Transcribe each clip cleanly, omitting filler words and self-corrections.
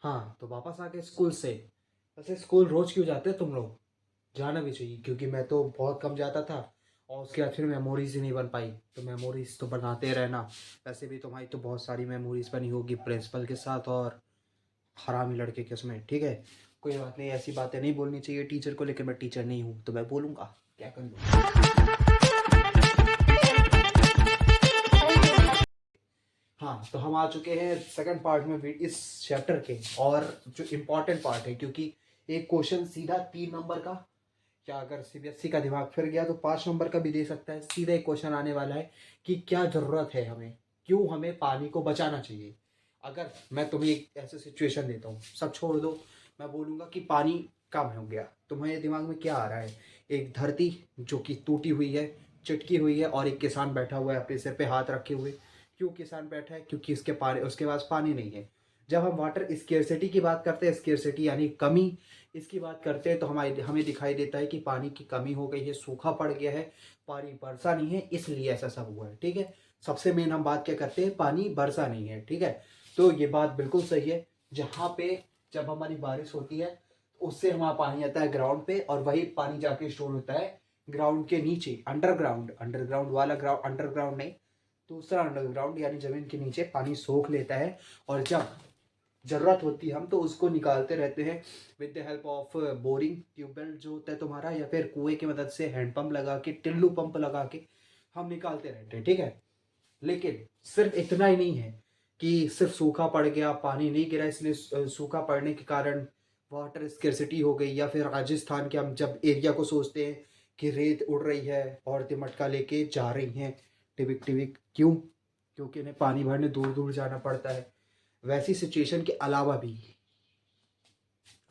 हाँ, तो वापस आ गए स्कूल से। वैसे स्कूल रोज क्यों जाते हैं तुम लोग? जाना भी चाहिए, क्योंकि मैं तो बहुत कम जाता था और उसके बाद फिर मेमोरीज ही नहीं बन पाई। तो मेमोरीज तो बनाते रहना। वैसे भी तुम्हारी तो बहुत सारी मेमोरीज बनी होगी प्रिंसिपल के साथ और हरामी लड़के के उसमें, ठीक है। कोई बात नहीं, ऐसी बातें नहीं बोलनी चाहिए टीचर को, लेकिन मैं टीचर नहीं हूँ तो मैं बोलूँगा, क्या कर लूँ। हाँ, तो हम आ चुके हैं सेकंड पार्ट में भी इस चैप्टर के, और जो इम्पोर्टेंट पार्ट है, क्योंकि एक क्वेश्चन सीधा 3 नंबर का, क्या अगर सीबीएसई का दिमाग फिर गया तो 5 नंबर का भी दे सकता है। सीधा एक क्वेश्चन आने वाला है कि क्या ज़रूरत है हमें, क्यों हमें पानी को बचाना चाहिए। अगर मैं तुम्हें एक ऐसे सिचुएशन देता हूँ, सब छोड़ दो, मैं बोलूँगा कि पानी कम हो गया, तुम्हारे दिमाग में क्या आ रहा है? एक धरती जो कि टूटी हुई है, चिटकी हुई है, और एक किसान बैठा हुआ है अपने सिर पे हाथ रखे हुए। क्यों किसान बैठा है? क्योंकि उसके पास पानी नहीं है। जब हम वाटर स्केर्सिटी की बात करते हैं, स्केर्सिटी यानी कमी, इसकी बात करते हैं, तो हमारे हमें दिखाई देता है कि पानी की कमी हो गई है, सूखा पड़ गया है, पानी बरसा नहीं है, इसलिए ऐसा सब हुआ है, ठीक है। सबसे मेन हम बात क्या करते हैं, पानी बरसा नहीं है, ठीक है। तो ये बात बिल्कुल सही है। जहाँ पे जब हमारी बारिश होती है तो उससे हमारा पानी आता है ग्राउंड पे, और वही पानी जाके स्टोर होता है ग्राउंड के नीचे, अंडरग्राउंड। अंडरग्राउंड वाला ग्राउंड, अंडरग्राउंड नहीं, दूसरा अंडरग्राउंड यानी जमीन के नीचे पानी सोख लेता है। और जब जरूरत होती है हम तो उसको निकालते रहते हैं with the help of boring tubewell जो होता है तुम्हारा, या फिर कुएं की मदद से हैंडपंप लगा के, टिल्लू पंप लगा के हम निकालते रहते हैं, ठीक है। लेकिन सिर्फ इतना ही नहीं है कि सिर्फ सूखा पड़ गया, पानी नहीं गिरा, इसलिए सूखा पड़ने के कारण वाटर स्केर्सिटी हो गई। या फिर राजस्थान के हम जब एरिया को सोचते हैं कि रेत उड़ रही है, औरतें मटका लेके जा रही हैं टिबिक टिबिक, क्यों? क्योंकि उन्हें पानी भरने दूर दूर जाना पड़ता है। वैसी सिचुएशन के अलावा भी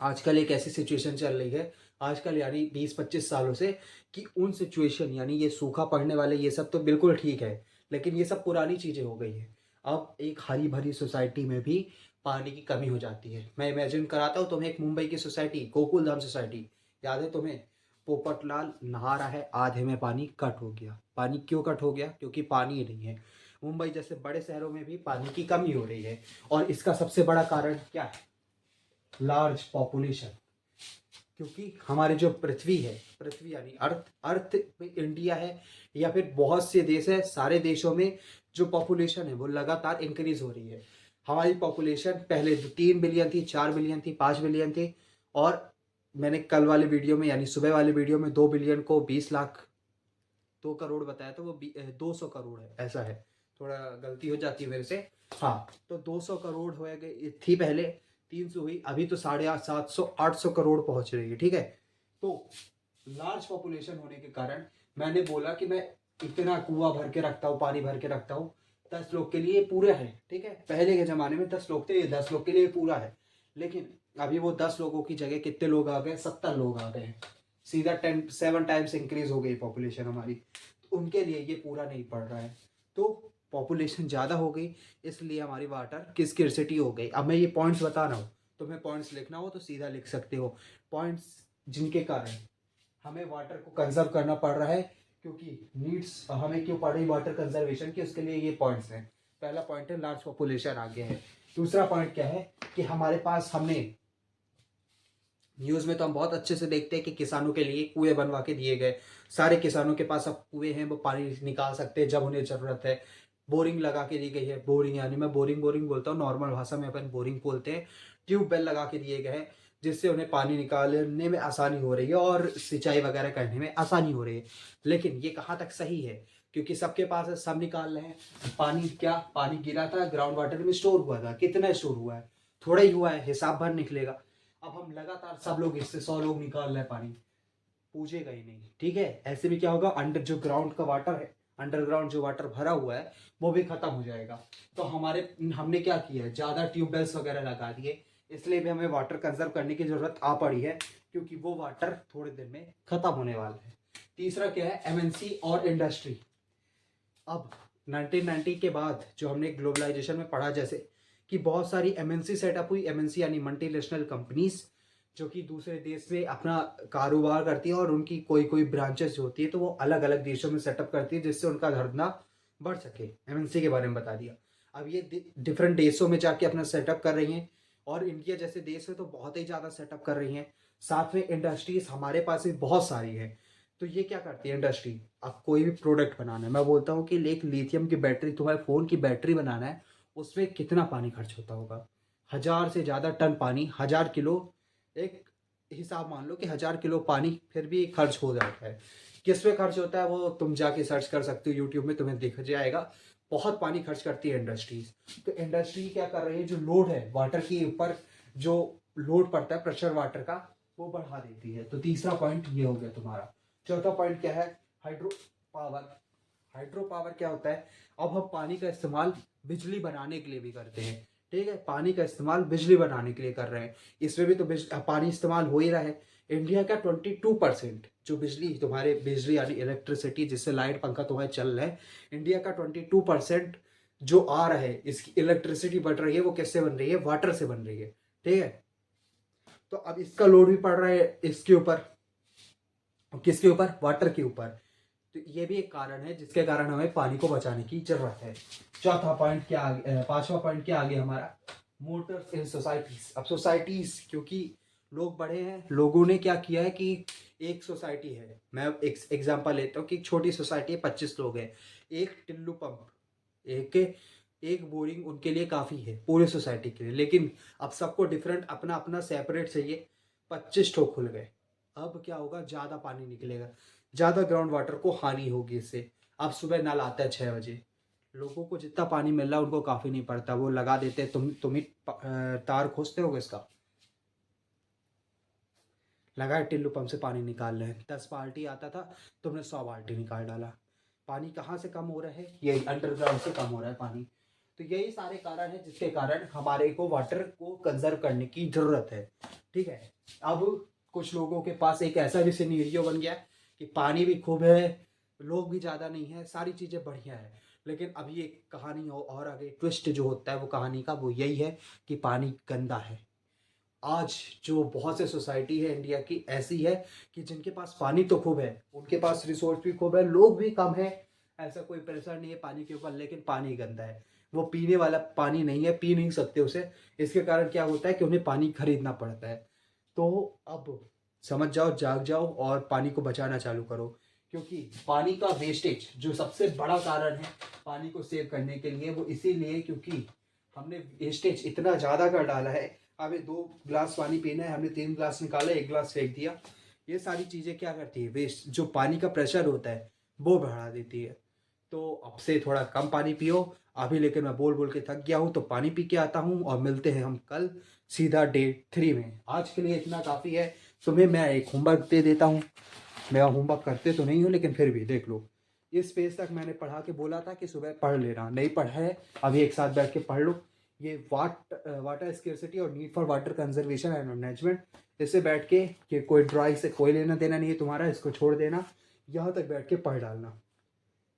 आजकल एक ऐसी सिचुएशन चल रही है, आजकल यानी 20-25 सालों से, कि उन सिचुएशन यानी ये सूखा पड़ने वाले ये सब तो बिल्कुल ठीक है, लेकिन ये सब पुरानी चीज़ें हो गई हैं। अब एक हरी भरी सोसाइटी में भी पानी की कमी हो जाती है। मैं इमेजिन कराता हूँ तुम्हें, एक मुंबई की सोसाइटी, गोकुलधाम सोसाइटी, याद है तुम्हें? पोपटलाल नहा रहा है, आधे में पानी कट हो गया। पानी क्यों कट हो गया? क्योंकि पानी ही नहीं है। मुंबई जैसे बड़े शहरों में भी पानी की कमी हो रही है, और इसका सबसे बड़ा कारण क्या है? Large population. क्योंकि हमारी जो पृथ्वी है, पृथ्वी यानी अर्थ, अर्थ में इंडिया है या फिर बहुत से देश है, सारे देशों में जो पॉपुलेशन है वो लगातार इंक्रीज हो रही है। हमारी पॉपुलेशन पहले 3 बिलियन थी, 4 बिलियन थी, 5 बिलियन थी, और मैंने कल वाले वीडियो में यानी सुबह वाले वीडियो में 2 बिलियन को 20 लाख, 2 करोड़ बताया, तो वो 200 करोड़ है, ऐसा है। थोड़ा गलती हो जाती है मेरे से। हाँ, तो 200 करोड़ हो गई थी पहले, 300 हुई, अभी तो 750-800 करोड़ पहुंच रही है, ठीक है। तो लार्ज पॉपुलेशन होने के कारण मैंने बोला कि मैं इतना कुआं भर के रखता हूँ, पानी भर के रखता हूँ, 10 लोग के लिए पूरा है, ठीक है। पहले के ज़माने में 10 लोग थे, ये 10 लोग के लिए पूरा है। लेकिन अभी वो 10 लोगों की जगह कितने लोग आ गए? 70 लोग आ गए हैं। सीधा 7 टाइम्स इंक्रीज हो गई पॉपुलेशन हमारी। तो उनके लिए ये पूरा नहीं पड़ रहा है। तो पॉपुलेशन ज़्यादा हो गई, इसलिए हमारी वाटर की स्किर्सिटी हो गई। अब मैं ये पॉइंट्स बता रहा हूँ, तुम्हें पॉइंट्स लिखना हो तो सीधा लिख सकते हो। पॉइंट्स जिनके कारण हमें वाटर को कंजर्व करना पड़ रहा है, क्योंकि नीड्स हमें क्यों पड़ रही वाटर कंजर्वेशन की, उसके लिए ये पॉइंट्स हैं। पहला पॉइंट है लार्ज पॉपुलेशन आ गया है। दूसरा पॉइंट क्या है कि हमारे पास, हमने न्यूज़ में तो हम बहुत अच्छे से देखते हैं कि किसानों के लिए कुएं बनवा के दिए गए। सारे किसानों के पास अब कुएं हैं, वो पानी निकाल सकते हैं जब उन्हें ज़रूरत है। बोरिंग लगा के दी गई है, बोरिंग यानी मैं बोरिंग बोरिंग बोलता हूँ, नॉर्मल भाषा में अपन बोरिंग बोलते हैं। ट्यूबवेल लगा के दिए गए हैं, जिससे उन्हें पानी निकालने में आसानी हो रही है और सिंचाई वगैरह करने में आसानी हो रही है। लेकिन ये कहाँ तक सही है? क्योंकि सबके पास है, सब निकाल रहे हैं। पानी क्या, पानी गिरा था ग्राउंड वाटर में, स्टोर हुआ था, कितना स्टोर हुआ है? थोड़ा ही हुआ है, हिसाब भर निकलेगा। अब हम लगातार सब लोग, इससे 100 लोग निकाल रहे हैं पानी, पूछेगा ही नहीं, ठीक है। ऐसे में क्या होगा, अंडर जो ग्राउंड का वाटर है, अंडरग्राउंड जो वाटर भरा हुआ है वो भी खत्म हो जाएगा। तो हमने क्या किया है, ज़्यादा ट्यूबवेल्स वगैरह लगा दिए, इसलिए भी हमें वाटर कंजर्व करने की ज़रूरत आ पड़ी है, क्योंकि वो वाटर थोड़े दिन में ख़त्म होने वाला है। तीसरा क्या है, एमएनसी और इंडस्ट्री। अब 1990 के बाद जो हमने ग्लोबलाइजेशन में पढ़ा, जैसे कि बहुत सारी एमएनसी सेटअप हुई। एमएनसी यानी मल्टीनेशनल कंपनीज, जो कि दूसरे देश में अपना कारोबार करती है, और उनकी कोई कोई ब्रांचेस जो होती है तो वो अलग अलग देशों में सेटअप करती है, जिससे उनका धंधा बढ़ सके। एमएनसी के बारे में बता दिया। अब ये डिफरेंट देशों में जाके अपना सेटअप कर रही हैं, और इंडिया जैसे देश में तो बहुत ही ज़्यादा सेटअप कर रही हैं। साथ में इंडस्ट्रीज हमारे पास भी बहुत सारी है। तो ये क्या करती है इंडस्ट्री, अब कोई भी प्रोडक्ट बनाना है, मैं बोलता हूँ कि एक लिथियम की बैटरी, तुम्हारे फ़ोन की बैटरी बनाना है, उसमें कितना पानी खर्च होता होगा? 1000 से ज़्यादा टन पानी, 1000 किलो, एक हिसाब मान लो कि 1000 किलो पानी फिर भी खर्च हो जाता है। किस पे खर्च होता है वो तुम जाके सर्च कर सकते हो यूट्यूब में, तुम्हें दिख जाएगा। बहुत पानी खर्च करती है इंडस्ट्रीज। तो इंडस्ट्री क्या कर रही है, जो लोड है वाटर के ऊपर, जो लोड पड़ता है प्रेशर वाटर का, वो बढ़ा देती है। तो तीसरा पॉइंट ये हो गया तुम्हारा। चौथा पॉइंट क्या है? Hydro power. हाइड्रो पावर क्या होता है? अब हम पानी का इस्तेमाल बिजली बनाने के लिए भी करते हैं। ठीक है, पानी का इस्तेमाल बिजली बनाने के लिए कर रहे हैं। इसमें भी तो पानी इस्तेमाल हो ही रहा है। इंडिया का 22% जो बिजली, तुम्हारे बिजली यानी इलेक्ट्रिसिटी जिससे लाइट पंखा तुम्हारे चल रहा है, इंडिया का 22% जो आ रहा है, इसकी इलेक्ट्रिसिटी बढ़ रही है, वो किससे बन रही है? वाटर से बन रही है। ठीक है, तो अब इसका लोड भी पड़ रहा है इसके ऊपर। किसके ऊपर? वाटर के ऊपर। तो ये भी एक कारण है जिसके कारण हमें पानी को बचाने की जरूरत है। चौथा पॉइंट क्या आगे, पांचवा पॉइंट क्या आगे हमारा? मोटर्स इन सोसाइटीज। अब सोसाइटीज, क्योंकि लोग बढ़े हैं, लोगों ने क्या किया है कि एक सोसाइटी है, मैं एक एग्जांपल लेता हूँ कि एक छोटी सोसाइटी है, 25 लोग हैं, एक टिल्लू पंप, एक एक बोरिंग उनके लिए काफ़ी है पूरे सोसाइटी के लिए। लेकिन अब सबको डिफरेंट अपना अपना सेपरेट चाहिए, 25 ठो खुल गए। अब क्या होगा? ज़्यादा पानी निकलेगा, ज़्यादा ग्राउंड वाटर को हानि होगी इससे। अब सुबह नल आता है 6 बजे, लोगों को जितना पानी मिल रहा है उनको काफ़ी नहीं पड़ता, वो लगा देते हैं। तुम ही तार खोजते होगे इसका, लगाए टिल्लू पंप से पानी निकाल रहे हैं, 10 बाल्टी आता था, तुमने 100 बाल्टी निकाल डाला। पानी कहाँ से कम हो रहा है? यही अंडरग्राउंड से कम हो रहा है पानी। तो यही सारे कारण है जिसके कारण हमारे को वाटर को कंजर्व करने की जरूरत है। ठीक है, अब कुछ लोगों के पास एक ऐसा भी सिनेरियो बन गया है कि पानी भी खूब है, लोग भी ज़्यादा नहीं है, सारी चीज़ें बढ़िया है, लेकिन अभी एक कहानी और आगे ट्विस्ट जो होता है वो कहानी का, वो यही है कि पानी गंदा है। आज जो बहुत से सोसाइटी है इंडिया की ऐसी है कि जिनके पास पानी तो खूब है, उनके पास रिसोर्स भी खूब है, लोग भी कम है, ऐसा कोई प्रेशर नहीं है पानी के ऊपर, लेकिन पानी गंदा है। वो पीने वाला पानी नहीं है, पी नहीं सकते उसे। इसके कारण क्या होता है कि उन्हें पानी खरीदना पड़ता है। तो अब समझ जाओ, जाग जाओ और पानी को बचाना चालू करो। क्योंकि पानी का वेस्टेज जो सबसे बड़ा कारण है पानी को सेव करने के लिए, वो इसीलिए क्योंकि हमने वेस्टेज इतना ज़्यादा कर डाला है। हमें 2 गिलास पानी पीना है, हमने 3 गिलास निकाला, 1 गिलास फेंक दिया। ये सारी चीज़ें क्या करती है? वेस्ट जो पानी का प्रेशर होता है वो बढ़ा देती है। तो अब से थोड़ा कम पानी पियो अभी, लेकिन मैं बोल बोल के थक गया हूँ, तो पानी पी के आता हूँ और मिलते हैं हम कल सीधा डे 3 में। आज के लिए इतना काफ़ी है। तुम्हें मैं एक होमवर्क दे देता हूँ, मैं होमवर्क करते तो नहीं हूँ लेकिन फिर भी देख लो। इस पेज तक मैंने पढ़ा के बोला था कि सुबह पढ़ लेना, नहीं पढ़ा है अभी एक साथ बैठ के पढ़ लो। ये वाटर स्केर्सिटी और need for water conservation and management, इससे बैठ के, कि कोई ड्राइंग से कोई लेना देना नहीं है तुम्हारा, इसको छोड़ देना, यहाँ तक बैठ के पढ़ डालना।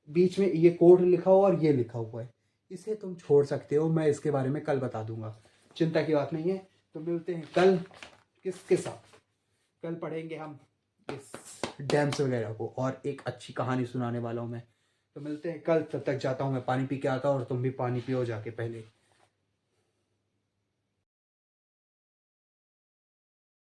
बीच में ये कोड लिखा हुआ और ये लिखा हुआ है, इसे तुम छोड़ सकते हो, मैं इसके बारे में कल बता दूंगा, चिंता की बात नहीं है। तो मिलते हैं कल, किसके साथ? कल पढ़ेंगे हम इस डैम्स वगैरह को, और एक अच्छी कहानी सुनाने वाला हूँ मैं। तो मिलते हैं कल, तब तक जाता हूँ मैं पानी पी के आता हूँ, और तुम भी पानी पियो जाके पहले।